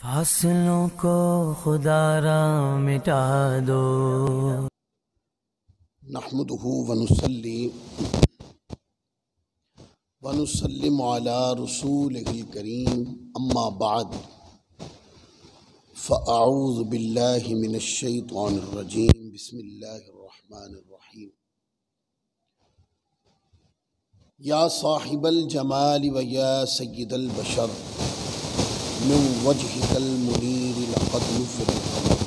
حاصلوں کو خدا را مٹا دو۔ نحمدہ ونسلم علی رسولہ الکریم، اما بعد فاعوذ باللہ من الشیطان الرجیم، بسم اللہ الرحمن الرحیم۔ یا صاحب الجمال و یا سید البشر، من وجہک المنیر لقد نفر القمر،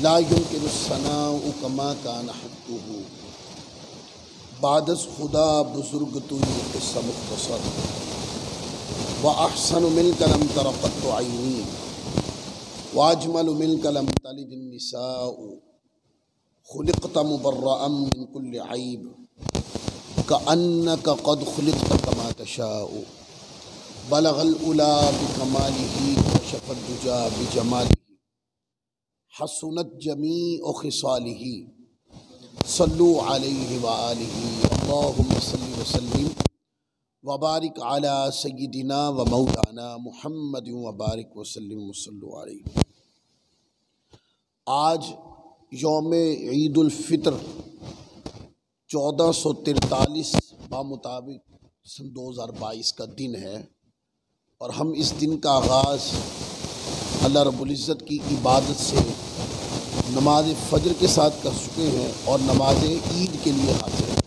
لا يمكن الثناء كما كان حقه، بعد از خدا بزرگ تو یہ قصہ مختصر، وأحسن منك لم تر قط عینی، وأجمل منك لم تلد النساء، خلقت مبرأ من كل عیب، كأنك قد خلقت كما تشاء، بلغ العلا بکمالہ کشف الدجى بجمالہ، حسنت جمیع خصالہ، صلوا علیہ وآلہ، اللہم صل وسلم وبارک علی سیدنا و مولانا محمد وبارک وسلم وصلوا علیہ۔ آج یوم عید الفطر 1443 بمطابق سن 2022 کا دن ہے، اور ہم اس دن کا آغاز اللہ رب العزت کی عبادت سے نماز فجر کے ساتھ کر چکے ہیں، اور نماز عید کے لیے حاضر ہیں۔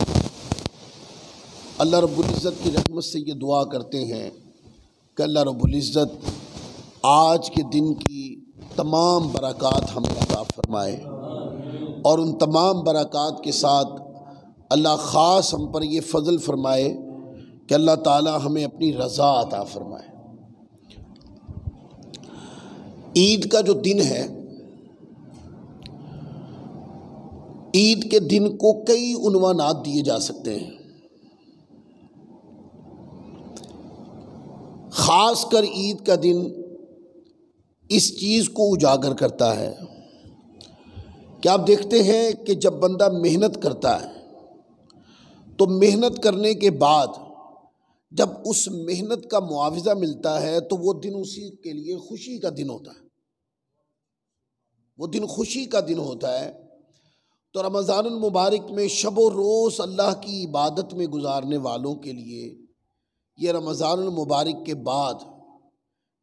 اللہ رب العزت کی رحمت سے یہ دعا کرتے ہیں کہ اللہ رب العزت آج کے دن کی تمام برکات ہمیں عطا فرمائے، اور ان تمام برکات کے ساتھ اللہ خاص ہم پر یہ فضل فرمائے کہ اللہ تعالی ہمیں اپنی رضا عطا فرمائے۔ عید کا جو دن ہے، عید کے دن کو کئی عنوانات دیے جا سکتے ہیں، خاص کر عید کا دن اس چیز کو اجاگر کرتا ہے کہ آپ دیکھتے ہیں کہ جب بندہ محنت کرتا ہے تو محنت کرنے کے بعد جب اس محنت کا معاوضہ ملتا ہے تو وہ دن اسی کے لیے خوشی کا دن ہوتا ہے، وہ دن خوشی کا دن ہوتا ہے۔ تو رمضان المبارک میں شب و روز اللہ کی عبادت میں گزارنے والوں کے لیے یہ رمضان المبارک کے بعد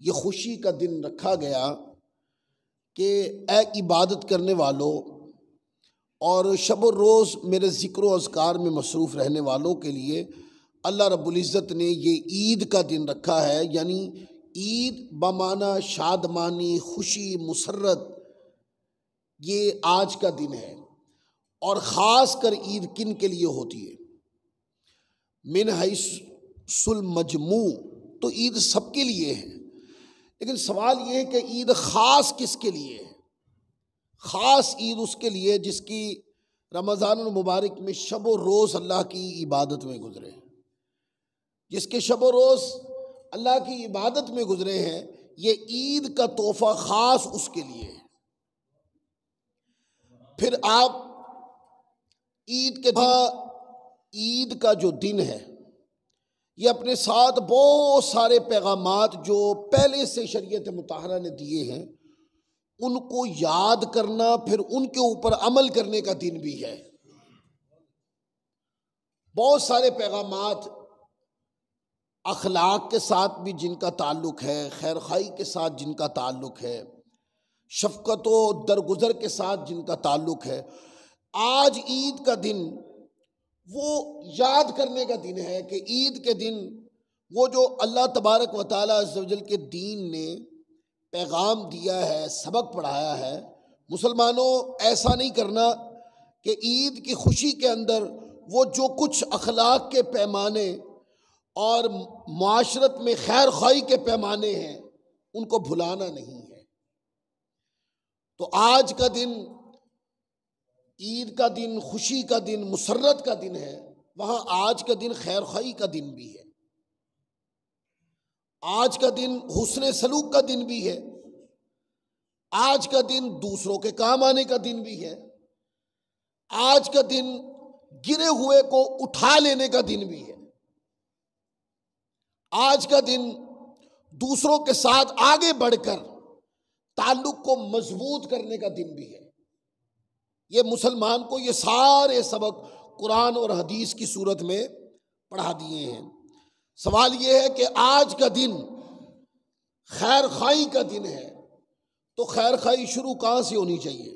یہ خوشی کا دن رکھا گیا کہ اے عبادت کرنے والوں اور شب و روز میرے ذکر و اذکار میں مصروف رہنے والوں کے لیے اللہ رب العزت نے یہ عید کا دن رکھا ہے، یعنی عید بمعنی شادمانی، خوشی، مسرت، یہ آج کا دن ہے۔ اور خاص کر عید کن کے لیے ہوتی ہے؟ من حیث المجموع تو عید سب کے لیے ہے، لیکن سوال یہ ہے کہ عید خاص کس کے لیے ہے؟ خاص عید اس کے لیے جس کی رمضان المبارک میں شب و روز اللہ کی عبادت میں گزرے، جس کے شب و روز اللہ کی عبادت میں گزرے ہیں، یہ عید کا تحفہ خاص اس کے لیے ہے۔ پھر آپ عید کا جو دن ہے یہ اپنے ساتھ بہت سارے پیغامات جو پہلے سے شریعت مطہرہ نے دیے ہیں ان کو یاد کرنا، پھر ان کے اوپر عمل کرنے کا دن بھی ہے۔ بہت سارے پیغامات اخلاق کے ساتھ بھی جن کا تعلق ہے، خیر خواہی کے ساتھ جن کا تعلق ہے، شفقت و درگزر کے ساتھ جن کا تعلق ہے۔ آج عید کا دن وہ یاد کرنے کا دن ہے کہ عید کے دن وہ جو اللہ تبارک و تعالیٰ عز و جل کے دین نے پیغام دیا ہے، سبق پڑھایا ہے، مسلمانوں ایسا نہیں کرنا کہ عید کی خوشی کے اندر وہ جو کچھ اخلاق کے پیمانے اور معاشرت میں خیر خواہی کے پیمانے ہیں ان کو بھلانا نہیں ہے۔ تو آج کا دن، عید کا دن، خوشی کا دن، مسرت کا دن ہے، وہاں آج کا دن خیر خواہی کا دن بھی ہے، آج کا دن حسن سلوک کا دن بھی ہے، آج کا دن دوسروں کے کام آنے کا دن بھی ہے، آج کا دن گرے ہوئے کو اٹھا لینے کا دن بھی ہے، آج کا دن دوسروں کے ساتھ آگے بڑھ کر تعلق کو مضبوط کرنے کا دن بھی ہے۔ یہ مسلمان کو یہ سارے سبق قرآن اور حدیث کی صورت میں پڑھا دیے ہیں۔ سوال یہ ہے کہ آج کا دن خیر خواہی کا دن ہے، تو خیر خواہی شروع کہاں سے ہونی چاہیے؟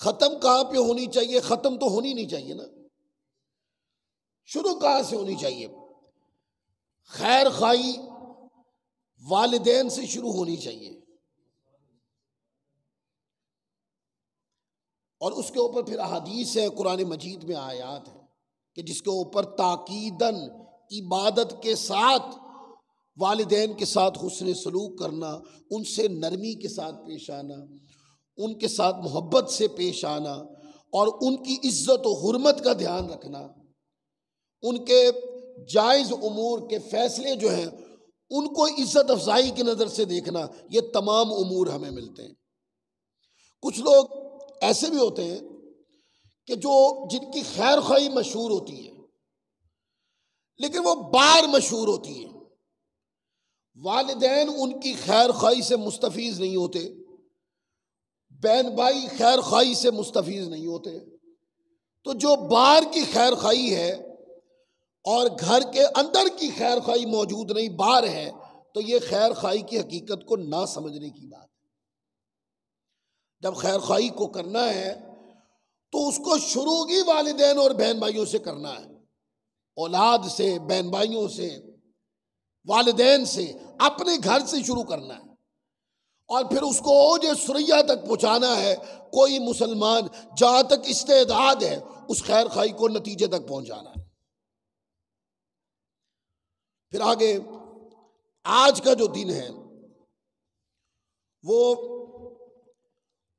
ختم کہاں پہ ہونی چاہیے؟ ختم تو ہونی نہیں چاہیے نا، شروع کہاں سے ہونی چاہیے؟ خیر خواہی والدین سے شروع ہونی چاہیے، اور اس کے اوپر پھر احادیث ہے، قرآن مجید میں آیات ہیں کہ جس کے اوپر تاکیداً عبادت کے ساتھ والدین کے ساتھ حسن سلوک کرنا، ان سے نرمی کے ساتھ پیش آنا، ان کے ساتھ محبت سے پیش آنا، اور ان کی عزت و حرمت کا دھیان رکھنا، ان کے جائز امور کے فیصلے جو ہیں ان کو عزت افزائی کی نظر سے دیکھنا، یہ تمام امور ہمیں ملتے ہیں۔ کچھ لوگ ایسے بھی ہوتے ہیں کہ جن کی خیر خواہی مشہور ہوتی ہے لیکن وہ بار مشہور ہوتی ہے، والدین ان کی خیر خواہی سے مستفیض نہیں ہوتے، بہن بھائی خیر خواہی سے مستفیض نہیں ہوتے، تو جو بار کی خیر خواہی ہے اور گھر کے اندر کی خیر خواہی موجود نہیں، باہر ہے، تو یہ خیر خواہی کی حقیقت کو نہ سمجھنے کی بات ہے۔ جب خیر خواہی کو کرنا ہے تو اس کو شروع ہی والدین اور بہن بھائیوں سے کرنا ہے، اولاد سے، بہن بھائیوں سے، والدین سے، اپنے گھر سے شروع کرنا ہے، اور پھر اس کو اوج ثریا تک پہنچانا ہے۔ کوئی مسلمان جہاں تک استعداد ہے اس خیر خواہی کو نتیجے تک پہنچانا ہے۔ پھر آگے آج کا جو دن ہے وہ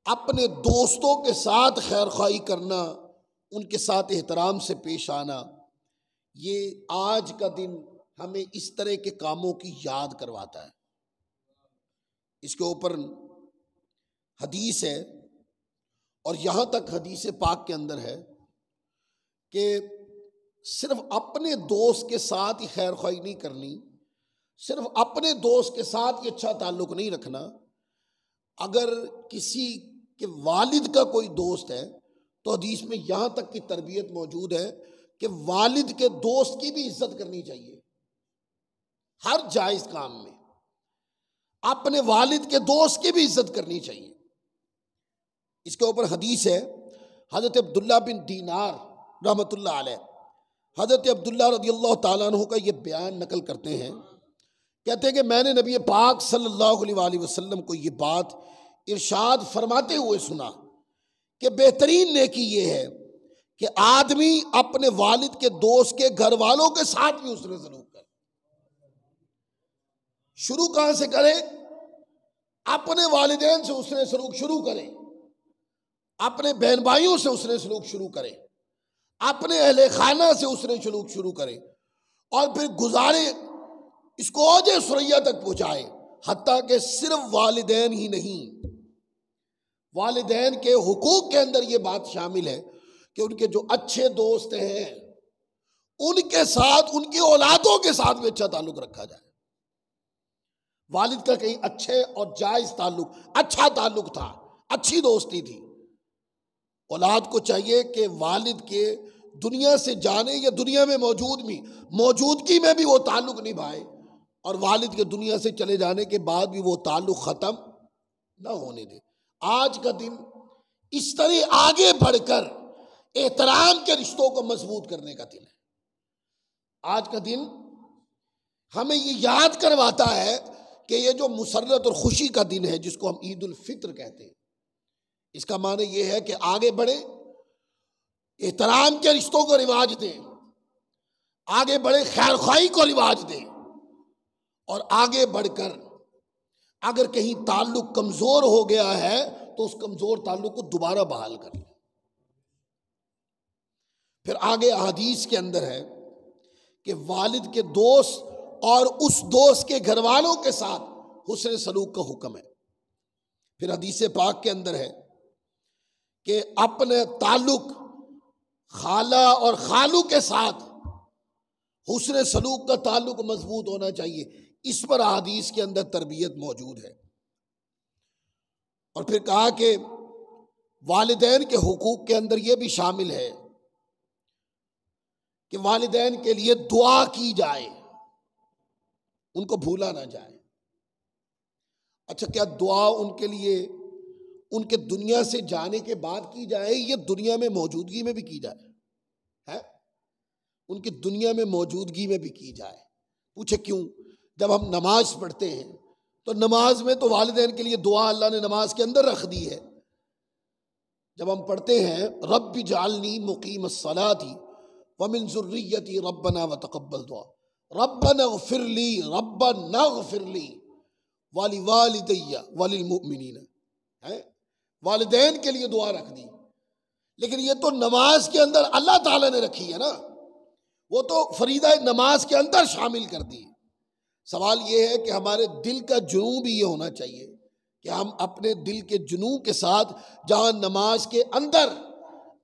اپنے دوستوں کے ساتھ خیر خواہی کرنا، ان کے ساتھ احترام سے پیش آنا، یہ آج کا دن ہمیں اس طرح کے کاموں کی یاد کرواتا ہے۔ اس کے اوپر حدیث ہے، اور یہاں تک حدیث پاک کے اندر ہے کہ صرف اپنے دوست کے ساتھ ہی خیر خواہی نہیں کرنی، صرف اپنے دوست کے ساتھ ہی اچھا تعلق نہیں رکھنا، اگر کسی کے والد کا کوئی دوست ہے تو حدیث میں یہاں تک کی تربیت موجود ہے کہ والد کے دوست کی بھی عزت کرنی چاہیے ہر جائز کام میں، اپنے والد کے دوست کی بھی عزت کرنی چاہیے۔ اس کے اوپر حدیث ہے، حضرت عبداللہ بن دینار رحمۃ اللہ علیہ، حضرت عبداللہ رضی اللہ تعالیٰ عنہ کا یہ بیان نقل کرتے ہیں، کہتے ہیں کہ میں نے نبی پاک صلی اللہ علیہ وآلہ وسلم کو یہ بات ارشاد فرماتے ہوئے سنا کہ بہترین نیکی یہ ہے کہ آدمی اپنے والد کے دوست کے گھر والوں کے ساتھ بھی حسن سلوک کرے۔ شروع کہاں سے کرے؟ اپنے والدین سے حسن سلوک شروع کرے، اپنے بہن بھائیوں سے حسن سلوک شروع کرے، اپنے اہل خانہ سے حسن سلوک شروع کرے، اور پھر گزارے، اس کو اوج ثریا تک پہنچائے، حتیٰ کہ صرف والدین ہی نہیں، والدین کے حقوق کے اندر یہ بات شامل ہے کہ ان کے جو اچھے دوست ہیں ان کے ساتھ، ان کی اولادوں کے ساتھ بھی اچھا تعلق رکھا جائے۔ والد کا کہیں اچھے اور جائز تعلق، اچھا تعلق تھا، اچھی دوستی تھی، اولاد کو چاہیے کہ والد کے دنیا سے جانے یا دنیا میں موجودگی میں بھی وہ تعلق نبھائے، اور والد کے دنیا سے چلے جانے کے بعد بھی وہ تعلق ختم نہ ہونے دے۔ آج کا دن اس طرح آگے بڑھ کر احترام کے رشتوں کو مضبوط کرنے کا دن ہے۔ آج کا دن ہمیں یہ یاد کرواتا ہے کہ یہ جو مسرت اور خوشی کا دن ہے جس کو ہم عید الفطر کہتے ہیں، اس کا معنی یہ ہے کہ آگے بڑھے، احترام کے رشتوں کو رواج دیں، آگے بڑھے، خیر خواہی کو رواج دیں، اور آگے بڑھ کر اگر کہیں تعلق کمزور ہو گیا ہے تو اس کمزور تعلق کو دوبارہ بحال کر لیں۔ پھر آگے احادیث کے اندر ہے کہ والد کے دوست اور اس دوست کے گھر والوں کے ساتھ حسن سلوک کا حکم ہے۔ پھر حدیث پاک کے اندر ہے کہ اپنے تعلق خالہ اور خالو کے ساتھ حسن سلوک کا تعلق مضبوط ہونا چاہیے، اس پر احادیث کے اندر تربیت موجود ہے۔ اور پھر کہا کہ والدین کے حقوق کے اندر یہ بھی شامل ہے کہ والدین کے لیے دعا کی جائے، ان کو بھولا نہ جائے۔ اچھا، کیا دعا ان کے لیے ان کے دنیا سے جانے کے بعد کی جائے یا دنیا میں موجودگی میں بھی کی جائے؟ ہے ان کی دنیا میں موجودگی میں بھی کی جائے۔ پوچھے کیوں؟ جب ہم نماز پڑھتے ہیں تو نماز میں تو والدین کے لیے دعا اللہ نے نماز کے اندر رکھ دی ہے۔ جب ہم پڑھتے ہیں رب اجعلنی مقیم الصلاۃ ومن ذریتی ربنا وتقبل دعا، ربنا اغفر لی، ربنا اغفر لی ولوالدی وللمؤمنین، والدین کے لیے دعا رکھ دی، لیکن یہ تو نماز کے اندر اللہ تعالیٰ نے رکھی ہے نا، وہ تو فریضہ نماز کے اندر شامل کر دی۔ سوال یہ ہے کہ ہمارے دل کا جنوں بھی یہ ہونا چاہیے کہ ہم اپنے دل کے جنوں کے ساتھ جہاں نماز کے اندر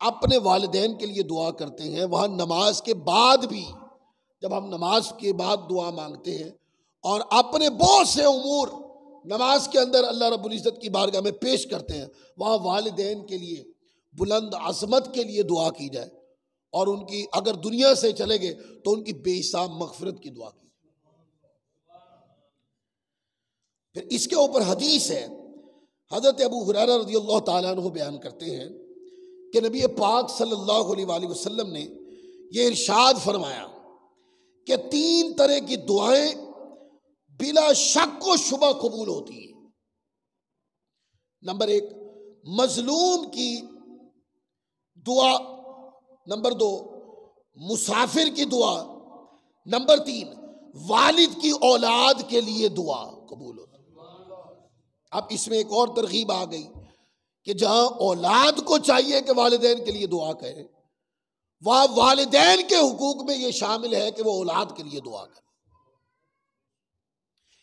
اپنے والدین کے لیے دعا کرتے ہیں، وہاں نماز کے بعد بھی جب ہم نماز کے بعد دعا مانگتے ہیں اور اپنے بہت سے امور نماز کے اندر اللہ رب العزت کی بارگاہ میں پیش کرتے ہیں، وہاں والدین کے لیے بلند عظمت کے لیے دعا کی جائے، اور ان کی اگر دنیا سے چلے گئے تو ان کی بے حساب مغفرت کی دعا کی۔ پھر اس کے اوپر حدیث ہے، حضرت ابو ہریرہ رضی اللہ تعالیٰ عنہ بیان کرتے ہیں کہ نبی پاک صلی اللہ علیہ وآلہ وسلم نے یہ ارشاد فرمایا کہ 3 طرح کی دعائیں بلا شک و شبہ قبول ہوتی ہیں۔ نمبر 1 مظلوم کی دعا، نمبر 2 مسافر کی دعا، نمبر 3 والد کی اولاد کے لیے دعا قبول ہوتی ہے۔ اب اس میں ایک اور ترغیب آ گئی کہ جہاں اولاد کو چاہیے کہ والدین کے لیے دعا کرے، وہاں والدین کے حقوق میں یہ شامل ہے کہ وہ اولاد کے لیے دعا کرے۔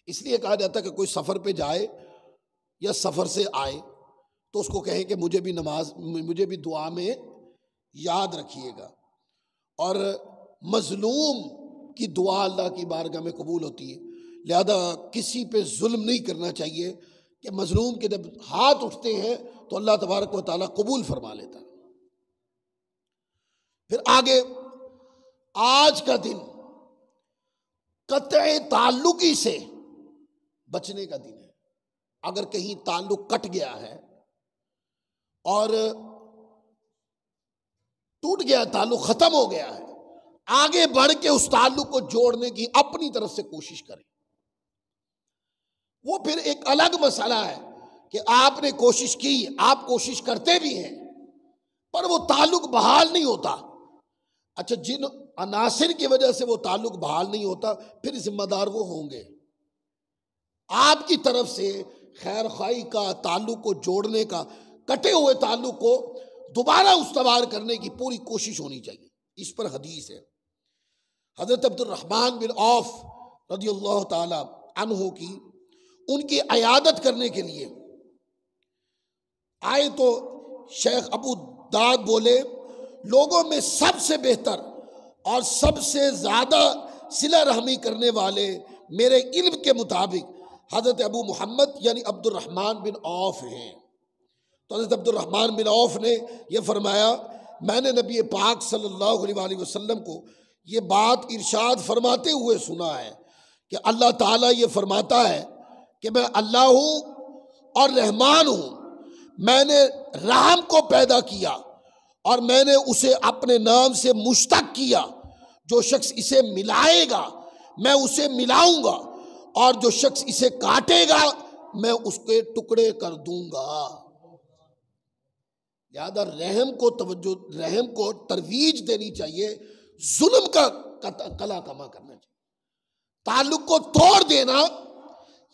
اس لیے کہا جاتا ہے کہ کوئی سفر پہ جائے یا سفر سے آئے تو اس کو کہیں کہ مجھے بھی دعا میں یاد رکھیے گا۔ اور مظلوم کی دعا اللہ کی بارگاہ میں قبول ہوتی ہے، لہذا کسی پہ ظلم نہیں کرنا چاہیے کہ مظلوم کے جب ہاتھ اٹھتے ہیں تو اللہ تبارک و تعالیٰ قبول فرما لیتا ہے۔ پھر آگے آج کا دن قطع تعلقی سے بچنے کا دن ہے۔ اگر کہیں تعلق کٹ گیا ہے اور ٹوٹ گیا، تعلق ختم ہو گیا ہے، آگے بڑھ کے اس تعلق کو جوڑنے کی اپنی طرف سے کوشش کریں۔ وہ پھر ایک الگ مسئلہ ہے کہ آپ نے کوشش کی، آپ کوشش کرتے بھی ہیں، پر وہ تعلق بحال نہیں ہوتا۔ اچھا، جن عناصر کی وجہ سے وہ تعلق بحال نہیں ہوتا، پھر ذمہ دار وہ ہوں گے۔ آپ کی طرف سے خیر خواہی کا، تعلق کو جوڑنے کا، کٹے ہوئے تعلق کو دوبارہ استوار کرنے کی پوری کوشش ہونی چاہیے۔ اس پر حدیث ہے حضرت عبد الرحمن بن عوف رضی اللہ تعالی عنہ کی، ان کی عیادت کرنے کے لیے آئے تو شیخ ابو داد بولے، لوگوں میں سب سے بہتر اور سب سے زیادہ صلہ رحمی کرنے والے میرے علم کے مطابق حضرت ابو محمد یعنی عبد الرحمن بن عوف ہیں۔ تو حضرت عبد الرحمن بن عوف نے یہ فرمایا، میں نے نبی پاک صلی اللہ علیہ وآلہ وسلم کو یہ بات ارشاد فرماتے ہوئے سنا ہے کہ اللہ تعالیٰ یہ فرماتا ہے کہ میں اللہ ہوں اور رحمان ہوں، میں نے رحم کو پیدا کیا اور میں نے اسے اپنے نام سے مشتق کیا، جو شخص اسے ملائے گا میں اسے ملاؤں گا، اور جو شخص اسے کاٹے گا میں اس کے ٹکڑے کر دوں گا۔ لہذا رحم کو ترویج دینی چاہیے، ظلم کا کلا کما کرنا چاہیے۔ تعلق کو توڑ دینا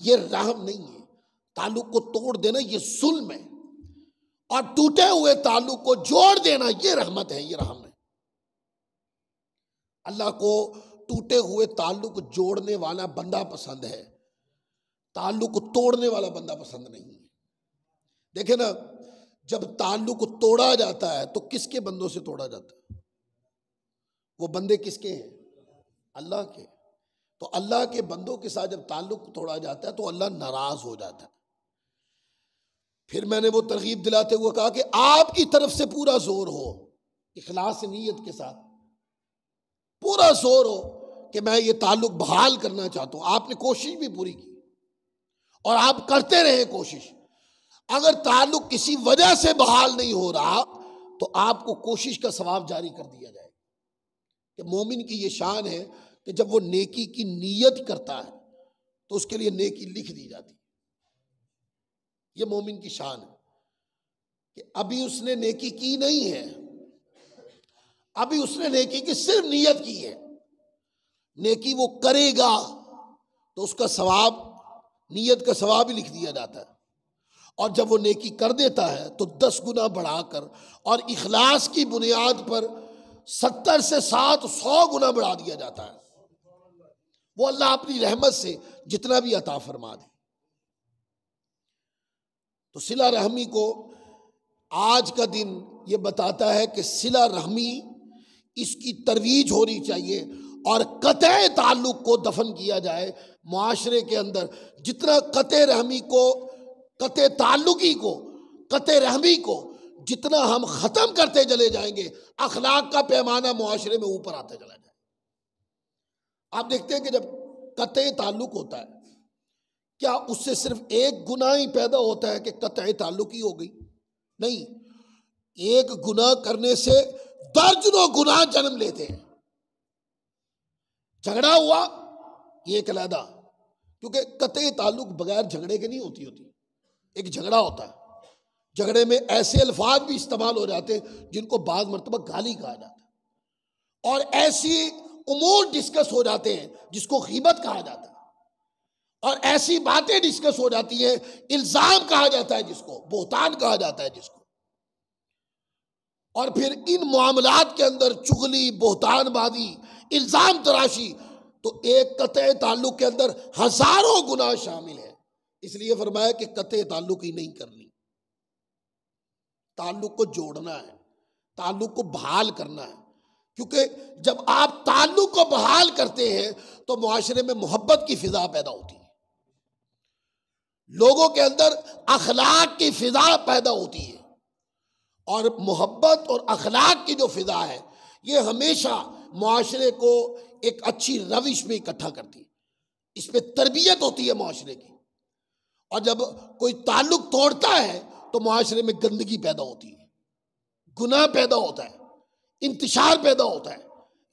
یہ رحم نہیں ہے، تعلق کو توڑ دینا یہ ظلم ہے، اور ٹوٹے ہوئے تعلق کو جوڑ دینا یہ رحمت ہے، یہ رحم ہے۔ اللہ کو ٹوٹے ہوئے تعلق جوڑنے والا بندہ پسند ہے، تعلق توڑنے والا بندہ پسند نہیں ہے۔ دیکھیں نا، جب تعلق توڑا جاتا ہے تو کس کے بندوں سے توڑا جاتا ہے؟ وہ بندے کس کے ہیں؟ اللہ کے، تو اللہ کے بندوں کے ساتھ جب تعلق توڑا جاتا ہے تو اللہ ناراض ہو جاتا ہے۔ پھر میں نے وہ ترغیب دلاتے ہوئے کہا کہ آپ کی طرف سے پورا زور ہو، اخلاص نیت کے ساتھ پورا زور ہو کہ میں یہ تعلق بحال کرنا چاہتا ہوں۔ آپ نے کوشش بھی پوری کی اور آپ کرتے رہے کوشش۔ اگر تعلق کسی وجہ سے بحال نہیں ہو رہا تو آپ کو کوشش کا ثواب جاری کر دیا جائے، کہ مومن کی یہ شان ہے کہ جب وہ نیکی کی نیت کرتا ہے تو اس کے لیے نیکی لکھ دی جاتی ہے۔ یہ مومن کی شان ہے کہ ابھی اس نے نیکی کی نہیں ہے، ابھی اس نے نیکی کی صرف نیت کی ہے، نیکی وہ کرے گا تو اس کا ثواب، نیت کا ثواب ہی لکھ دیا جاتا ہے، اور جب وہ نیکی کر دیتا ہے تو 10 گنا بڑھا کر، اور اخلاص کی بنیاد پر 70 سے 100 گنا بڑھا دیا جاتا ہے۔ وہ اللہ اپنی رحمت سے جتنا بھی عطا فرما دے۔ تو صلہ رحمی کو آج کا دن یہ بتاتا ہے کہ صلہ رحمی اس کی ترویج ہونی چاہیے، اور قطع تعلق کو دفن کیا جائے معاشرے کے اندر۔ جتنا قطع رحمی کو، قطع تعلقی کو، قطع رحمی کو جتنا ہم ختم کرتے چلے جائیں گے، اخلاق کا پیمانہ معاشرے میں اوپر آتا چلا جائے۔ آپ دیکھتے ہیں کہ جب قطع تعلق ہوتا ہے، کیا اس سے صرف ایک گناہ ہی پیدا ہوتا ہے کہ قطع تعلق ہی ہو گئی؟ نہیں، ایک گناہ کرنے سے درجنوں گناہ جنم لیتے ہیں۔ جھگڑا ہوا، یہ ایک علیحدہ، کیونکہ قطع تعلق بغیر جھگڑے کے نہیں ہوتی۔ ایک جھگڑا ہوتا ہے، جھگڑے میں ایسے الفاظ بھی استعمال ہو جاتے ہیں جن کو بعض مرتبہ گالی کہا جاتا ہے، اور ایسی امور ڈسکس ہو جاتے ہیں جس کو غیبت کہا جاتا ہے، اور ایسی باتیں ڈسکس ہو جاتی ہیں، الزام کہا جاتا ہے جس کو، بہتان کہا جاتا ہے جس کو۔ اور پھر ان معاملات کے اندر چغلی، بہتان بازی، الزام تراشی، تو ایک قطع تعلق کے اندر ہزاروں گناہ شامل ہے۔ اس لیے فرمایا کہ قطع تعلق ہی نہیں کرنی، تعلق کو جوڑنا ہے، تعلق کو بحال کرنا ہے، کیونکہ جب آپ تعلق کو بحال کرتے ہیں تو معاشرے میں محبت کی فضا پیدا ہوتی ہے، لوگوں کے اندر اخلاق کی فضا پیدا ہوتی ہے، اور محبت اور اخلاق کی جو فضا ہے یہ ہمیشہ معاشرے کو ایک اچھی روش میں اکٹھا کرتی ہے، اس پہ تربیت ہوتی ہے معاشرے کی۔ اور جب کوئی تعلق توڑتا ہے تو معاشرے میں گندگی پیدا ہوتی ہے، گناہ پیدا ہوتا ہے، انتشار پیدا ہوتا ہے۔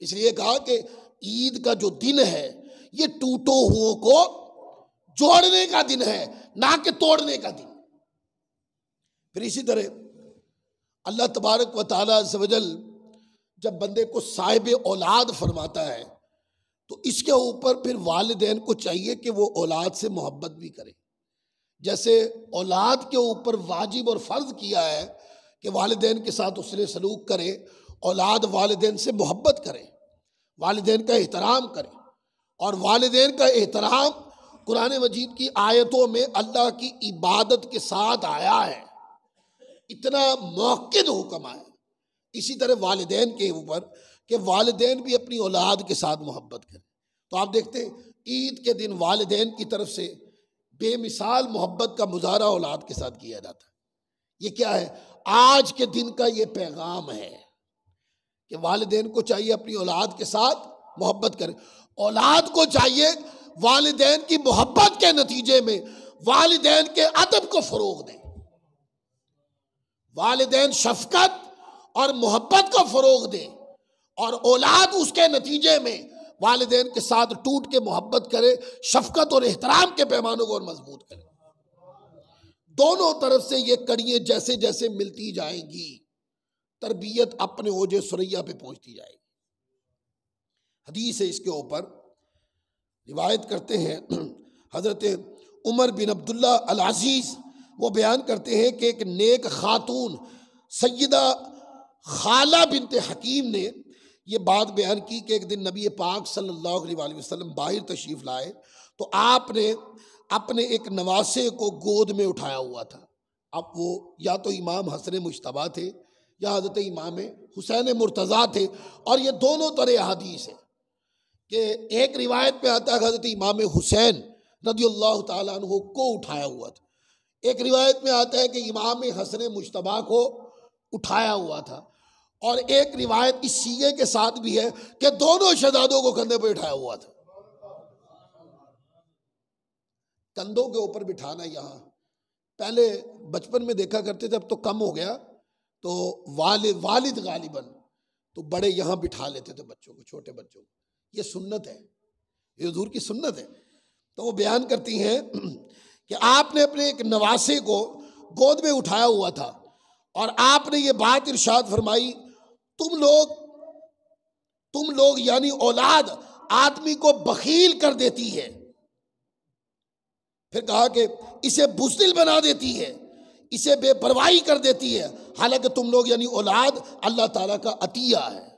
اس لیے کہا کہ عید کا جو دن ہے یہ ٹوٹو ہوں کو جوڑنے کا دن ہے، نہ کہ توڑنے کا دن۔ پھر اسی طرح اللہ تبارک و تعالیٰ عز و جل جب بندے کو صاحب اولاد فرماتا ہے تو اس کے اوپر پھر والدین کو چاہیے کہ وہ اولاد سے محبت بھی کرے۔ جیسے اولاد کے اوپر واجب اور فرض کیا ہے کہ والدین کے ساتھ حسن سلوک کرے، اولاد والدین سے محبت کرے، والدین کا احترام کرے، اور والدین کا احترام قرآن مجید کی آیتوں میں اللہ کی عبادت کے ساتھ آیا ہے، اتنا موقع حکم آیا۔ اسی طرح والدین کے اوپر کہ والدین بھی اپنی اولاد کے ساتھ محبت کریں۔ تو آپ دیکھتے ہیں عید کے دن والدین کی طرف سے بے مثال محبت کا مظاہرہ اولاد کے ساتھ کیا جاتا ہے۔ یہ کیا ہے؟ آج کے دن کا یہ پیغام ہے کہ والدین کو چاہیے اپنی اولاد کے ساتھ محبت کریں، اولاد کو چاہیے والدین کی محبت کے نتیجے میں والدین کے ادب کو فروغ دیں، والدین شفقت اور محبت کو فروغ دیں، اور اولاد اس کے نتیجے میں والدین کے ساتھ ٹوٹ کے محبت کرے، شفقت اور احترام کے پیمانوں کو اور مضبوط کرے۔ دونوں طرف سے یہ کڑیاں جیسے جیسے ملتی جائیں گی، تربیت اپنے اوج ثریا پہ پہنچتی جائے گی۔ حدیث ہے اس کے اوپر، روایت کرتے ہیں حضرت عمر بن عبداللہ العزیز، وہ بیان کرتے ہیں کہ ایک نیک خاتون سیدہ خالہ بنت حکیم نے یہ بات بیان کی کہ ایک دن نبی پاک صلی اللہ علیہ وسلم باہر تشریف لائے تو آپ نے اپنے ایک نواسے کو گود میں اٹھایا ہوا تھا۔ اب وہ یا تو امام حسن مجتبیٰ تھے یا حضرت امام حسین مرتضیٰ تھے، اور یہ دونوں طرح حدیث ہے۔ کہ ایک روایت میں آتا ہے حضرت امام حسین رضی اللہ تعالیٰ عنہ کو اٹھایا ہوا تھا، ایک روایت میں آتا ہے کہ امام حسن مجتبیٰ کو اٹھایا ہوا تھا، اور ایک روایت اس سیغے کے ساتھ بھی ہے کہ دونوں شہزادوں کو کندھے پہ اٹھایا ہوا تھا۔ کندھوں کے اوپر بٹھانا یہاں پہلے بچپن میں دیکھا کرتے تھے، اب تو کم ہو گیا، تو والد غالباً تو بڑے یہاں بٹھا لیتے تھے بچوں کو، چھوٹے بچوں کو، یہ سنت ہے، یہ حضور کی سنت ہے۔ تو وہ بیان کرتی ہیں کہ آپ نے اپنے ایک نواسے کو گود میں اٹھایا ہوا تھا اور آپ نے یہ بات ارشاد فرمائی، تم لوگ یعنی اولاد آدمی کو بخیل کر دیتی ہے، پھر کہا کہ اسے بزدل بنا دیتی ہے، اسے بے پرواہی کر دیتی ہے، حالانکہ تم لوگ یعنی اولاد اللہ تعالیٰ کا عطیہ ہے۔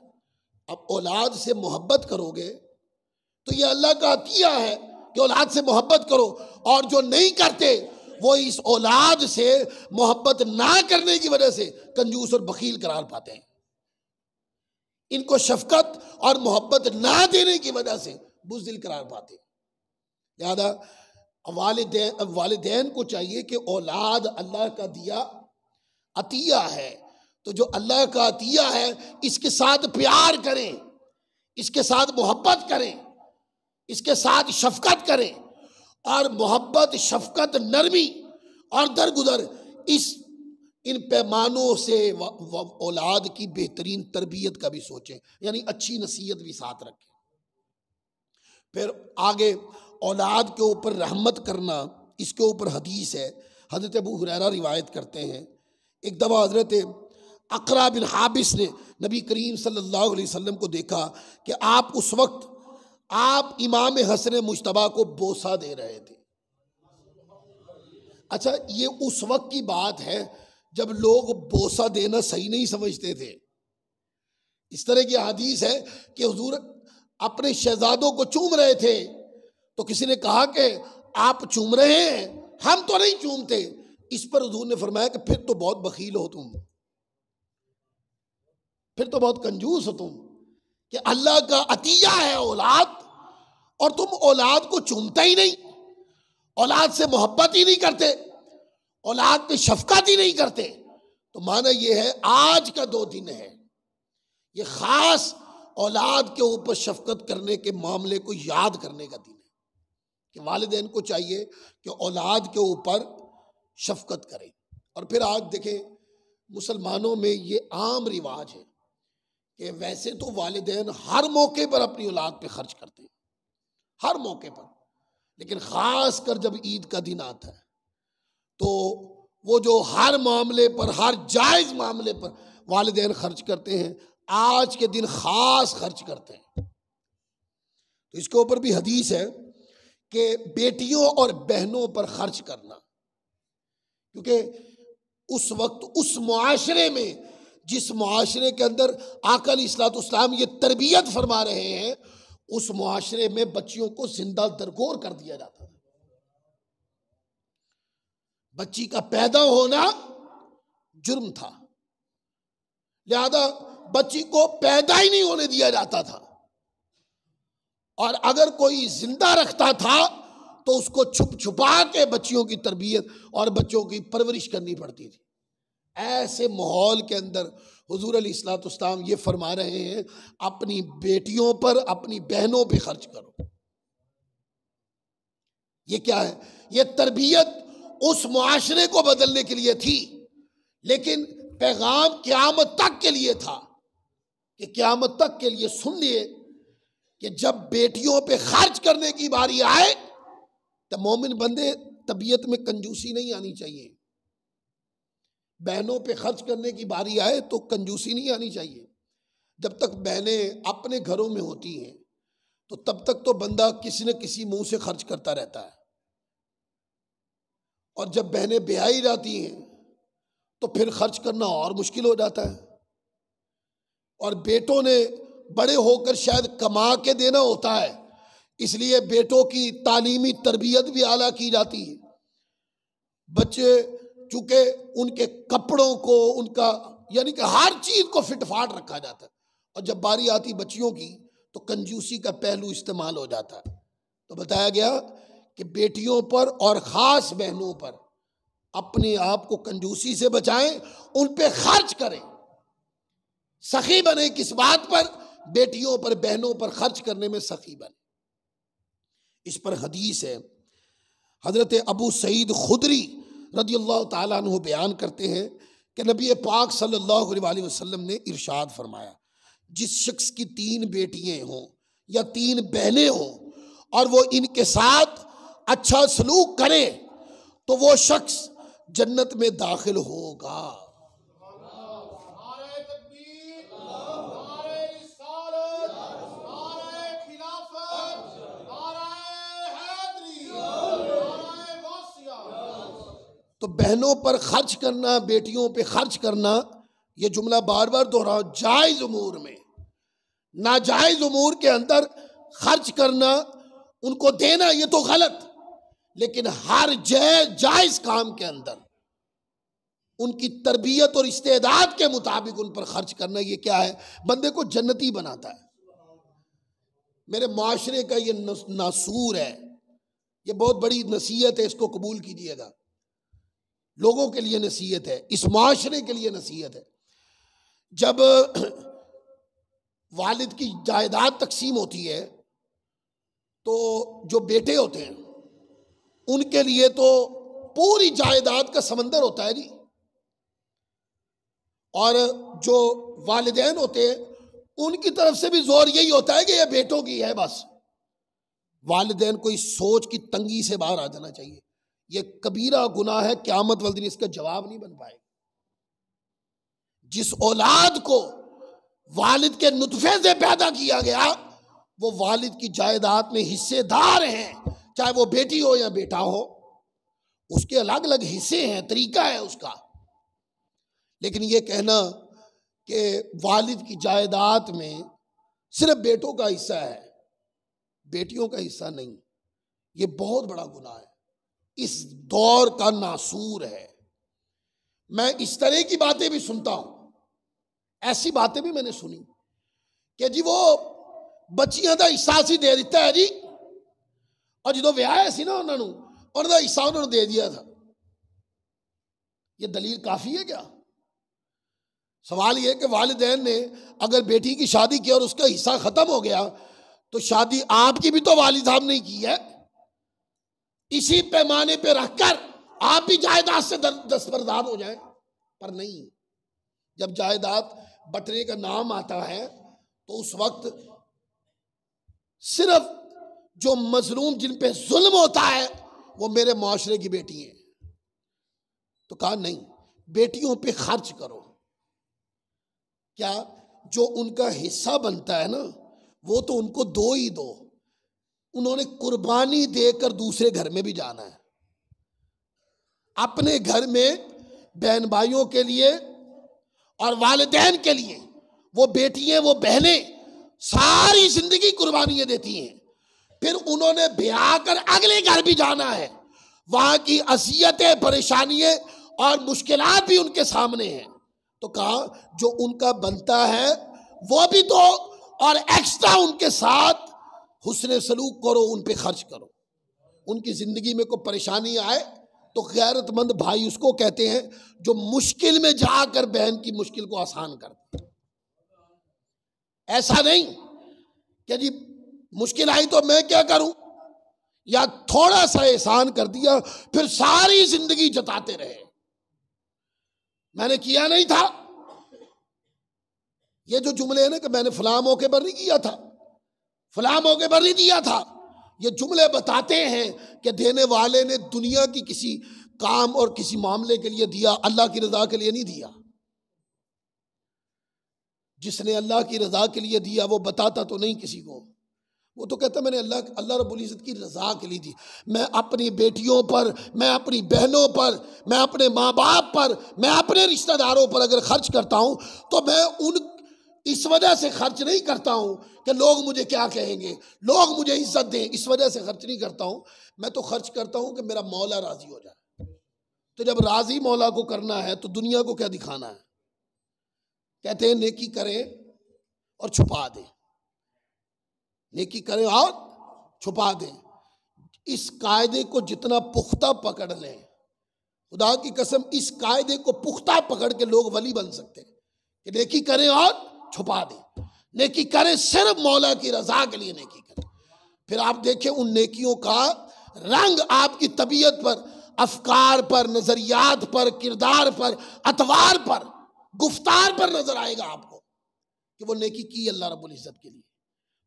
اب اولاد سے محبت کرو گے تو یہ اللہ کا عطیہ ہے کہ اولاد سے محبت کرو، اور جو نہیں کرتے وہ اس اولاد سے محبت نہ کرنے کی وجہ سے کنجوس اور بخیل قرار پاتے ہیں، ان کو شفقت اور محبت نہ دینے کی وجہ سے بزدل قرار پاتے ہیں۔ لہذا والدین کو چاہیے کہ اولاد اللہ کا دیا عطیہ ہے، تو جو اللہ کا عطیہ ہے اس کے ساتھ پیار کریں، اس کے ساتھ محبت کریں، اس کے ساتھ شفقت کریں، اور محبت، شفقت، نرمی اور درگزر ان پیمانوں سے اولاد کی بہترین تربیت کا بھی سوچیں، یعنی اچھی نصیحت بھی ساتھ رکھیں۔ پھر آگے اولاد کے اوپر رحمت کرنا، اس کے اوپر حدیث ہے، حضرت ابو ہریرہ روایت کرتے ہیں، ایک دفعہ حضرت اقرا بن حابس نے نبی کریم صلی اللہ علیہ وسلم کو دیکھا کہ آپ اس وقت امام حسن مجتبیٰ کو بوسہ دے رہے تھے۔ اچھا، یہ اس وقت کی بات ہے جب لوگ بوسہ دینا صحیح نہیں سمجھتے تھے۔ اس طرح کی حدیث ہے کہ حضور اپنے شہزادوں کو چوم رہے تھے، تو کسی نے کہا کہ آپ چوم رہے ہیں، ہم تو نہیں چومتے۔ اس پر حضور نے فرمایا کہ پھر تو بہت بخیل ہو تم، پھر تو بہت کنجوس ہو تم، کہ اللہ کا عطیہ ہے اولاد اور تم اولاد کو چومتا ہی نہیں، اولاد سے محبت ہی نہیں کرتے، اولاد پہ شفقت ہی نہیں کرتے۔ تو معنی یہ ہے آج کا دو دن ہے، یہ خاص اولاد کے اوپر شفقت کرنے کے معاملے کو یاد کرنے کا دن ہے، کہ والدین کو چاہیے کہ اولاد کے اوپر شفقت کریں۔ اور پھر آج دیکھیں مسلمانوں میں یہ عام رواج ہے کہ ویسے تو والدین ہر موقع پر اپنی اولاد پہ خرچ کرتے ہیں، ہر موقع پر، لیکن خاص کر جب عید کا دن آتا ہے تو وہ جو ہر معاملے پر، ہر جائز معاملے پر والدین خرچ کرتے ہیں، آج کے دن خاص خرچ کرتے ہیں۔ تو اس کے اوپر بھی حدیث ہے کہ بیٹیوں اور بہنوں پر خرچ کرنا، کیونکہ اس وقت اس معاشرے میں، جس معاشرے کے اندر آقا علیہ الصلوۃ والسلام یہ تربیت فرما رہے ہیں، اس معاشرے میں بچیوں کو زندہ درگور کر دیا جاتا تھا۔ بچی کا پیدا ہونا جرم تھا، لہذا بچی کو پیدا ہی نہیں ہونے دیا جاتا تھا، اور اگر کوئی زندہ رکھتا تھا تو اس کو چھپ چھپا کے بچیوں کی تربیت اور بچوں کی پرورش کرنی پڑتی تھی۔ ایسے ماحول کے اندر حضور علیہ الصلوۃ والسلام یہ فرما رہے ہیں اپنی بیٹیوں پر، اپنی بہنوں پہ خرچ کرو۔ یہ کیا ہے؟ یہ تربیت اس معاشرے کو بدلنے کے لیے تھی، لیکن پیغام قیامت تک کے لیے تھا، کہ قیامت تک کے لیے سن لیے کہ جب بیٹیوں پہ خرچ کرنے کی باری آئے تو مومن بندے طبیعت میں کنجوسی نہیں آنی چاہیے، بہنوں پہ خرچ کرنے کی باری آئے تو کنجوسی نہیں آنی چاہیے۔ جب تک بہنیں اپنے گھروں میں ہوتی ہیں تو تب تک تو بندہ کسی نہ کسی منہ سے خرچ کرتا رہتا ہے، اور جب بہنیں بیاہی جاتی ہیں تو پھر خرچ کرنا اور مشکل ہو جاتا ہے، اور بیٹوں نے بڑے ہو کر شاید کما کے دینا ہوتا ہے، اس لیے بیٹوں کی تعلیمی تربیت بھی اعلیٰ کی جاتی ہے۔ بچے چونکہ ان کے کپڑوں کو، ان کا یعنی کہ ہر چیز کو فٹ فاٹ رکھا جاتا ہے، اور جب باری آتی بچیوں کی تو کنجوسی کا پہلو استعمال ہو جاتا ہے۔ تو بتایا گیا کہ بیٹیوں پر اور خاص بہنوں پر اپنے آپ کو کنجوسی سے بچائیں، ان پہ خرچ کریں۔ سخی بنے کس بات پر؟ بیٹیوں پر، بہنوں پر خرچ کرنے میں سخی بنے۔ اس پر حدیث ہے، حضرت ابو سعید خدری رضی اللہ تعالیٰ عنہ بیان کرتے ہیں کہ نبی پاک صلی اللہ علیہ وسلم نے ارشاد فرمایا، جس شخص کی 3 بیٹیاں ہوں یا 3 بہنیں ہوں اور وہ ان کے ساتھ اچھا سلوک کرے تو وہ شخص جنت میں داخل ہوگا۔ تو بہنوں پر خرچ کرنا، بیٹیوں پہ خرچ کرنا، یہ جملہ بار بار دہراؤ، جائز امور میں، ناجائز امور کے اندر خرچ کرنا، ان کو دینا، یہ تو غلط، لیکن ہر جائز کام کے اندر ان کی تربیت اور استعداد کے مطابق ان پر خرچ کرنا، یہ کیا ہے؟ بندے کو جنتی بناتا ہے۔ میرے معاشرے کا یہ ناسور ہے، یہ بہت بڑی نصیحت ہے، اس کو قبول کیجیے گا۔ لوگوں کے لیے نصیحت ہے، اس معاشرے کے لیے نصیحت ہے۔ جب والد کی جائیداد تقسیم ہوتی ہے تو جو بیٹے ہوتے ہیں ان کے لیے تو پوری جائیداد کا سمندر ہوتا ہے جی، اور جو والدین ہوتے ہیں ان کی طرف سے بھی زور یہی ہوتا ہے کہ یہ بیٹوں کی ہے بس۔ والدین کو اس سوچ کی تنگی سے باہر آ جانا چاہیے، یہ کبیرہ گناہ ہے، قیامت والے دن اس کا جواب نہیں بن پائے گا۔ جس اولاد کو والد کے نطفے سے پیدا کیا گیا وہ والد کی جائیداد میں حصے دار ہیں، چاہے وہ بیٹی ہو یا بیٹا ہو، اس کے الگ الگ حصے ہیں، طریقہ ہے اس کا۔ لیکن یہ کہنا کہ والد کی جائیداد میں صرف بیٹوں کا حصہ ہے، بیٹیوں کا حصہ نہیں، یہ بہت بڑا گناہ ہے، اس دور کا ناسور ہے۔ میں اس طرح کی باتیں بھی سنتا ہوں، ایسی باتیں بھی میں نے سنی کہ جی وہ بچیاں دا حصہ سی دے دیتا ہے جی، اور جدو ویاہ سی نا انہوں دا حصہ انہوں نے دے دیا تھا۔ یہ دلیل کافی ہے کیا؟ سوال یہ کہ والدین نے اگر بیٹی کی شادی کی اور اس کا حصہ ختم ہو گیا تو شادی آپ کی بھی تو والد صاحب نے کی ہے، اسی پیمانے پہ رکھ کر آپ بھی جائیداد سے دستبردار ہو جائیں، پر نہیں۔ جب جائیداد بٹنے کا نام آتا ہے تو اس وقت صرف جو مظلوم جن پہ ظلم ہوتا ہے وہ میرے معاشرے کی بیٹی ہیں، تو کہا نہیں، بیٹیوں پہ خرچ کرو۔ کیا جو ان کا حصہ بنتا ہے نا وہ تو ان کو دو ہی دو، انہوں نے قربانی دے کر دوسرے گھر میں بھی جانا ہے، اپنے گھر میں بہن بھائیوں کے لیے اور والدین کے لیے وہ بیٹیاں، وہ بہنیں ساری زندگی قربانیاں دیتی ہیں، پھر انہوں نے بیاہ کر اگلے گھر بھی جانا ہے، وہاں کی اذیتیں، پریشانیاں اور مشکلات بھی ان کے سامنے ہیں۔ تو کہا جو ان کا بنتا ہے وہ بھی دو، اور ایکسٹرا ان کے ساتھ حسن سلوک کرو، ان پہ خرچ کرو۔ ان کی زندگی میں کوئی پریشانی آئے تو غیرت مند بھائی اس کو کہتے ہیں جو مشکل میں جا کر بہن کی مشکل کو آسان کرتا۔ ایسا نہیں کہ جی مشکل آئی تو میں کیا کروں، یا تھوڑا سا احسان کر دیا پھر ساری زندگی جتاتے رہے میں نے کیا نہیں تھا۔ یہ جو جملے ہیں نا کہ میں نے فلاں موقع پر نہیں کیا تھا، فلاں موقع پر نہیں دیا تھا، یہ جملے بتاتے ہیں کہ دینے والے نے دنیا کی کسی کام اور کسی معاملے کے لیے دیا، اللہ کی رضا کے لیے نہیں دیا۔ جس نے اللہ کی رضا کے لیے دیا وہ بتاتا تو نہیں کسی کو، وہ تو کہتا میں نے اللہ رب العزت کی رضا کے لیے دی۔ میں اپنی بیٹیوں پر، میں اپنی بہنوں پر، میں اپنے ماں باپ پر، میں اپنے رشتہ داروں پر اگر خرچ کرتا ہوں تو میں اس وجہ سے خرچ نہیں کرتا ہوں کہ لوگ مجھے کیا کہیں گے، لوگ مجھے عزت دیں، اس وجہ سے خرچ نہیں کرتا ہوں۔ میں تو خرچ کرتا ہوں کہ میرا مولا راضی ہو جائے۔ تو جب راضی مولا کو کرنا ہے تو دنیا کو کیا دکھانا ہے؟ کہتے ہیں نیکی کریں اور چھپا دیں، نیکی کریں اور چھپا دیں۔ اس قاعدے کو جتنا پختہ پکڑ لیں، خدا کی قسم اس قاعدے کو پختہ پکڑ کے لوگ ولی بن سکتے ہیں کہ نیکی کریں اور چھپا دیں، نیکی کریں صرف مولا کی رضا کے لیے نیکی کریں۔ پھر آپ دیکھیں ان نیکیوں کا رنگ آپ کی طبیعت پر، افکار پر، نظریات پر، کردار پر، اطوار پر، گفتار پر نظر آئے گا آپ کو کہ وہ نیکی کی اللہ رب العزت کے لیے۔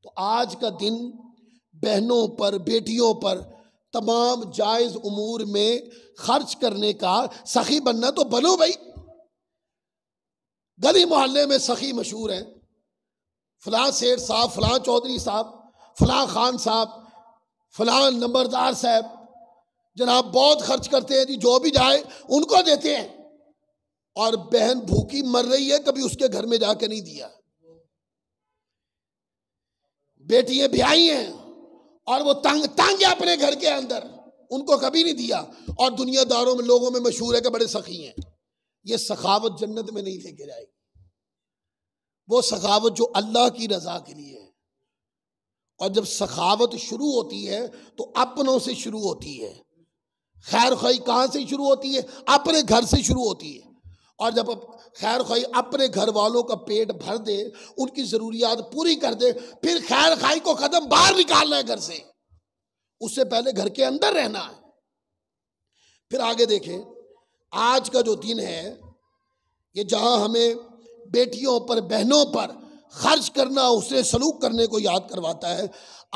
تو آج کا دن بہنوں پر، بیٹیوں پر، تمام جائز امور میں خرچ کرنے کا، سخی بننا تو بنو بھائی۔ گلی محلے میں سخی مشہور ہیں، فلاں سیٹھ صاحب، فلاں چودھری صاحب، فلاں خان صاحب، فلاں نمبردار صاحب جناب بہت خرچ کرتے ہیں جی، جو بھی جائے ان کو دیتے ہیں، اور بہن بھوکی مر رہی ہے کبھی اس کے گھر میں جا کے نہیں دیا۔ بیٹیاں بیائی ہیں اور وہ تنگ ہے اپنے گھر کے اندر، ان کو کبھی نہیں دیا، اور دنیا داروں میں، لوگوں میں مشہور ہے کہ بڑے سخی ہیں۔ یہ سخاوت جنت میں نہیں لے کے جائے گی، وہ سخاوت جو اللہ کی رضا کے لیے ہے۔ اور جب سخاوت شروع ہوتی ہے تو اپنوں سے شروع ہوتی ہے۔ خیر خواہی کہاں سے شروع ہوتی ہے؟ اپنے گھر سے شروع ہوتی ہے۔ اور جب خیر خواہی اپنے گھر والوں کا پیٹ بھر دے، ان کی ضروریات پوری کر دے، پھر خیر خواہی کو قدم باہر نکالنا ہے گھر سے، اس سے پہلے گھر کے اندر رہنا ہے۔ پھر آگے دیکھیں، آج کا جو دن ہے یہ جہاں ہمیں بیٹیوں پر، بہنوں پر خرچ کرنا، اسے سلوک کرنے کو یاد کرواتا ہے،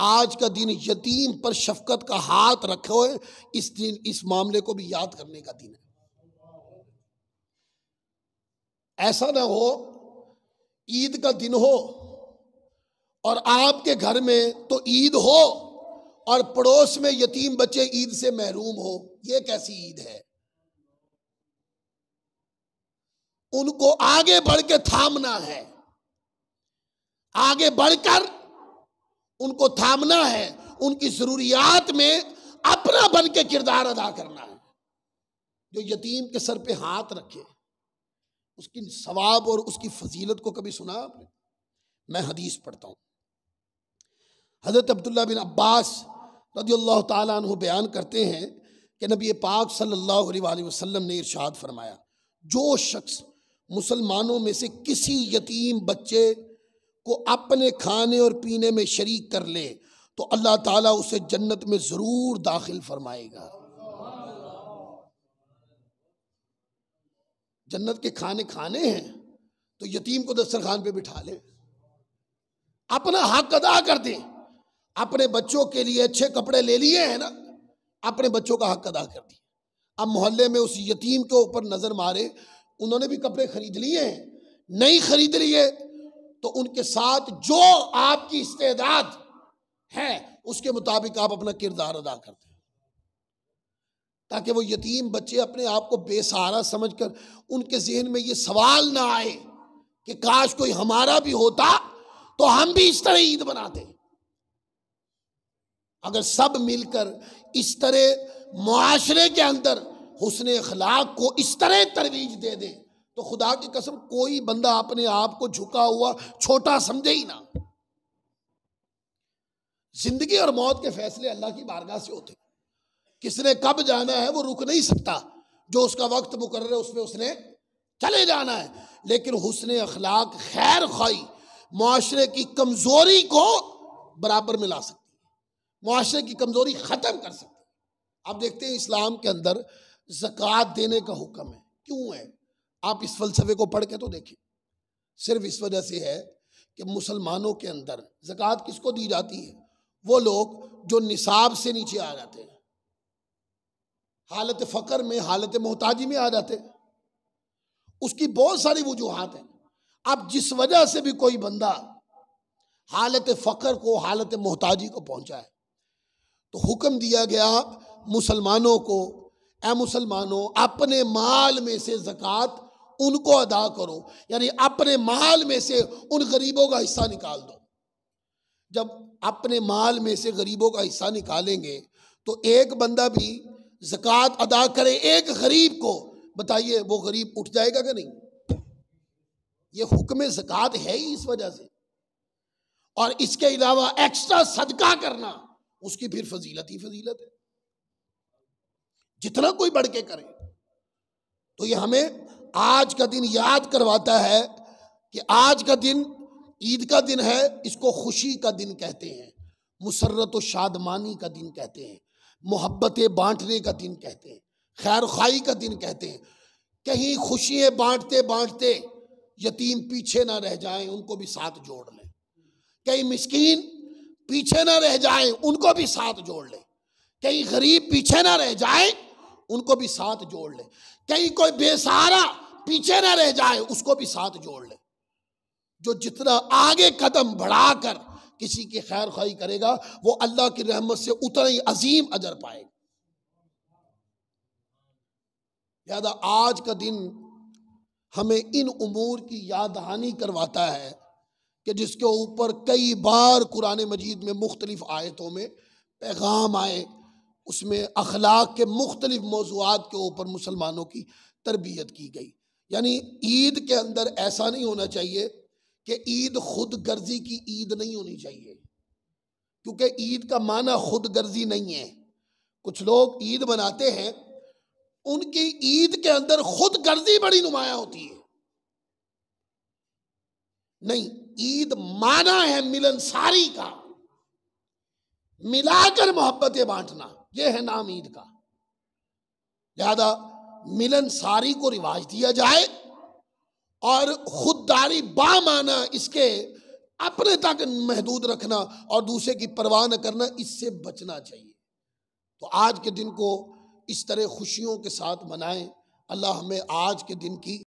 آج کا دن یتیم پر شفقت کا ہاتھ رکھے ہوئے اس دن، اس معاملے کو بھی یاد کرنے کا دن ہے۔ ایسا نہ ہو عید کا دن ہو اور آپ کے گھر میں تو عید ہو اور پڑوس میں یتیم بچے عید سے محروم ہو، یہ کیسی عید ہے؟ ان کو آگے بڑھ کے تھامنا ہے، آگے بڑھ کر ان کو تھامنا ہے، ان کی ضروریات میں اپنا بن کے کردار ادا کرنا ہے۔ جو یتیم کے سر پہ ہاتھ رکھے، اس کی ثواب اور اس کی فضیلت کو کبھی سنا آپ نے؟ میں حدیث پڑھتا ہوں، حضرت عبداللہ بن عباس رضی اللہ تعالیٰ عنہ بیان کرتے ہیں کہ نبی پاک صلی اللہ علیہ وآلہ وسلم نے ارشاد فرمایا، جو شخص مسلمانوں میں سے کسی یتیم بچے کو اپنے کھانے اور پینے میں شریک کر لے تو اللہ تعالیٰ اسے جنت میں ضرور داخل فرمائے گا۔ جنت کے کھانے کھانے ہیں تو یتیم کو دسترخوان پہ بٹھا لیں، اپنا حق ادا کر دیں۔ اپنے بچوں کے لیے اچھے کپڑے لے لیے ہیں نا، اپنے بچوں کا حق ادا کر دیں۔ اب محلے میں اس یتیم کے اوپر نظر مارے، انہوں نے بھی کپڑے خرید لیے ہیں، نہیں خرید لیے تو ان کے ساتھ جو آپ کی استعداد ہے اس کے مطابق آپ اپنا کردار ادا کرتے ہیں، تاکہ وہ یتیم بچے اپنے آپ کو بے سہارا سمجھ کر ان کے ذہن میں یہ سوال نہ آئے کہ کاش کوئی ہمارا بھی ہوتا تو ہم بھی اس طرح عید مناتے۔ اگر سب مل کر اس طرح معاشرے کے اندر حسن اخلاق کو اس طرح ترویج دے دیں تو خدا کی قسم کوئی بندہ اپنے آپ کو جھکا ہوا چھوٹا سمجھے ہی نہ۔ زندگی اور موت کے فیصلے اللہ کی بارگاہ سے ہوتے، کس نے کب جانا ہے وہ رک نہیں سکتا، جو اس کا وقت مقرر ہے اس میں اس نے چلے جانا ہے، لیکن حسن اخلاق، خیر خواہی معاشرے کی کمزوری کو برابر میں لا سکتی ہے، معاشرے کی کمزوری ختم کر سکتی ہے۔ آپ دیکھتے ہیں اسلام کے اندر زکوٰۃ دینے کا حکم ہے، کیوں ہے؟ آپ اس فلسفے کو پڑھ کے تو دیکھیں، صرف اس وجہ سے ہے کہ مسلمانوں کے اندر زکوٰۃ کس کو دی جاتی ہے؟ وہ لوگ جو نصاب سے نیچے آ جاتے ہیں، حالت فقر میں، حالت محتاجی میں آ جاتے ہیں۔ اس کی بہت ساری وجوہات ہیں۔ اب جس وجہ سے بھی کوئی بندہ حالت فقر کو، حالت محتاجی کو پہنچا ہے تو حکم دیا گیا مسلمانوں کو، اے مسلمانوں اپنے مال میں سے زکوٰۃ ان کو ادا کرو، یعنی اپنے مال میں سے ان غریبوں کا حصہ نکال دو۔ جب اپنے مال میں سے غریبوں کا حصہ نکالیں گے تو ایک بندہ بھی زکوٰۃ ادا کرے ایک غریب کو، بتائیے وہ غریب اٹھ جائے گا کہ نہیں؟ یہ حکم زکوٰۃ ہے ہی اس وجہ سے۔ اور اس کے علاوہ ایکسٹرا صدقہ کرنا، اس کی پھر فضیلت ہی فضیلت ہے، جتنا کوئی بڑھ کے کرے۔ تو یہ ہمیں آج کا دن یاد کرواتا ہے کہ آج کا دن عید کا دن ہے، اس کو خوشی کا دن کہتے ہیں، مسرت و شادمانی کا دن کہتے ہیں، محبتیں بانٹنے کا دن کہتے ہیں، خیر خواہی کا دن کہتے ہیں۔ کہیں خوشیاں بانٹتے بانٹتے یتیم پیچھے نہ رہ جائیں، ان کو بھی ساتھ جوڑ لیں، کہیں مسکین پیچھے نہ رہ جائیں، ان کو بھی ساتھ جوڑ لیں، کہیں غریب پیچھے نہ رہ جائیں، ان کو بھی ساتھ جوڑ لیں، کہیں کوئی بے سہارا پیچھے نہ رہ جائے، اس کو بھی ساتھ جوڑ لیں۔ جو جتنا آگے قدم بڑھا کر کسی کی خیر خواہی کرے گا، وہ اللہ کی رحمت سے اتنا ہی عظیم اجر پائے گا۔ لہذا آج کا دن ہمیں ان امور کی یاد دہانی کرواتا ہے کہ جس کے اوپر کئی بار قرآن مجید میں مختلف آیتوں میں پیغام آئے، اس میں اخلاق کے مختلف موضوعات کے اوپر مسلمانوں کی تربیت کی گئی۔ یعنی عید کے اندر ایسا نہیں ہونا چاہیے کہ عید خود غرضی کی عید نہیں ہونی چاہیے، کیونکہ عید کا معنی خود غرضی نہیں ہے۔ کچھ لوگ عید مناتے ہیں، ان کی عید کے اندر خود غرضی بڑی نمایاں ہوتی ہے۔ نہیں، عید معنی ہے ملنساری کا، ملا کر محبتیں بانٹنا، یہ ہے نام عید کا۔ لہذا ملنساری کو رواج دیا جائے اور خودداری بامعنی اس کے اپنے تک محدود رکھنا اور دوسرے کی پرواہ نہ کرنا، اس سے بچنا چاہیے۔ تو آج کے دن کو اس طرح خوشیوں کے ساتھ منائیں۔ اللہ ہمیں آج کے دن کی